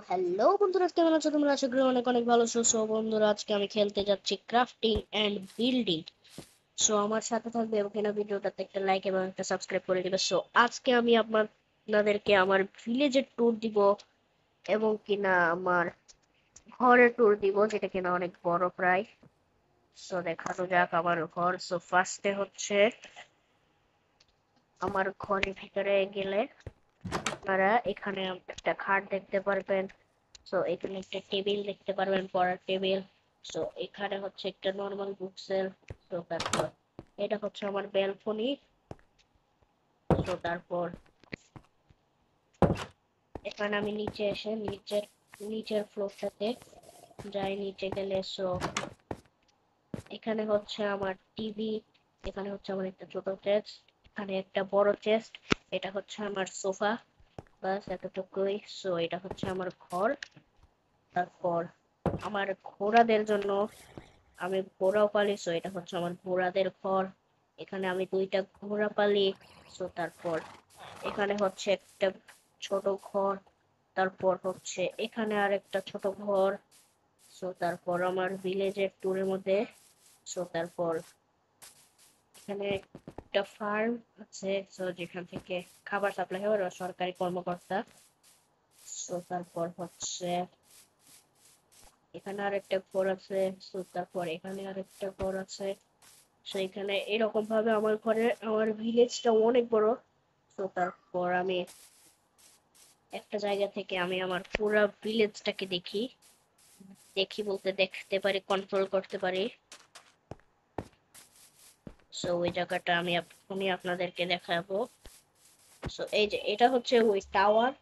Hello বন্ধুরা, কেমন আছো তোমরা? আশা করি অনেক অনেক ভালো আছো। সো বন্ধুরা, আজকে আমি খেলতে যাচ্ছি ক্রাফটিং এন্ড বিল্ডিং। সো আমার সাথে থাকবে এবং কিনা ভিডিওটাতে একটা লাইক এবং একটা সাবস্ক্রাইব করে দিবে। সো আজকে আমি আপনাদেরকে আমার ভিলেজের ট্যুর দিব এবং কিনা আমার ঘরের ট্যুর দিব, যেটা কিনা অনেক বড় প্রায়। সো দেখানো যাক আমার ঘর। সো ফার্স্টে হচ্ছে আমার ঘরের ভিতরে গেলে আপনারা এখানে একটা খাট দেখতে পারবেন। সো এখানে একটা টেবিল দেখতে পারবেন, পড়ার টেবিল। সো এখানে হচ্ছে একটা নর্মাল বুক সেল। তো তারপর এটা হচ্ছে আমার ব্যালকনি। সো তারপর এখানে আমি নিচে এসে নিচের ফ্লোরটাতে যাই। নিচে গেলে সো এখানে হচ্ছে আমার টিভি। এখানে হচ্ছে আমার একটা ছোট চেস্ট, এখানে একটা বড় চেস্ট। এটা হচ্ছে আমার সোফা। বাস এতটুকুই। সো এটা হচ্ছে আমার ঘর। তারপর আমার ঘোড়াদের জন্য আমি ঘোড়াও পালি। সো এটা হচ্ছে আমার ঘোড়াদের ঘর। এখানে আমি দুইটা ঘোড়া পালি। সো তারপর এখানে হচ্ছে একটা ছোট ঘর। তারপর হচ্ছে এখানে আর একটা ছোট ঘর। সো তারপর আমার ভিলেজের ট্যুরের মধ্যে। সো তারপর এখানে একটা ফার্ম আছে, সো যেখান থেকে খাবার সাপ্লাই হয়, ওরা সরকারি কর্মকর্তা। সো তারপর হচ্ছে এখানে আর একটা ঘর আছে। সো তারপর এখানে আর একটা ঘর আছে। সো এখানে এরকম ভাবে আমার ভিলেজটা অনেক বড়। তো তারপর আমি একটা জায়গা থেকে আমি আমার পুরো ভিলেজটাকে দেখি। দেখি বলতে দেখতে পারি, কন্ট্রোল করতে পারি। সো ওই জায়গাটা আমি আপনাদেরকে দেখাবো। সো এই যে এটা হচ্ছে ওই টাওয়ার।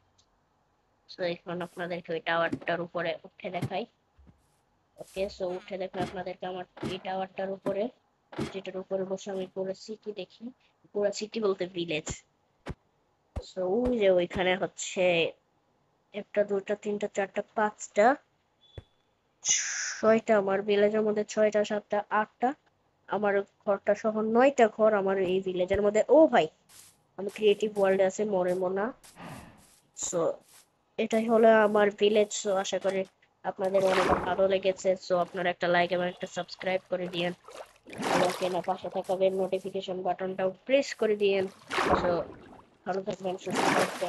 সো এখন আপনাদেরকে ওই টাওয়ারটার উপরে উঠে দেখাই। ওকে, সো উঠে দেখাই আপনাদেরকে আমার এই টাওয়ারটার উপরে, যেটার উপরে বসে আমি পুরো সিটি দেখি। পুরো সিটি বলতে ভিলেজ। সো ওই যে ওইখানে হচ্ছে একটা দুটা তিনটা চারটা পাঁচটা ছয়টা, আমার ভিলেজের মধ্যে ছয়টা সাতটা আটটা, আমার ঘরটা সহ নয়টা ঘর আমার এই ভিলেজের মধ্যে। ও ভাই, আমি ক্রিয়েটিভ ওয়ার্ল্ডে আছে মরে মোনা। সো এটাই হলো আমার ভিলেজ। সো আশা করি আপনাদের অনেক ভালো লেগেছে। সো আপনারা একটা লাইক এবং একটা সাবস্ক্রাইব করে দিয়েন এবং কেনা পাশে থাকা বেল নোটিফিকেশন বাটনটাও প্রেস করে দিয়েন। সো ভালো থাকবেন, সুস্থ থাকবেন।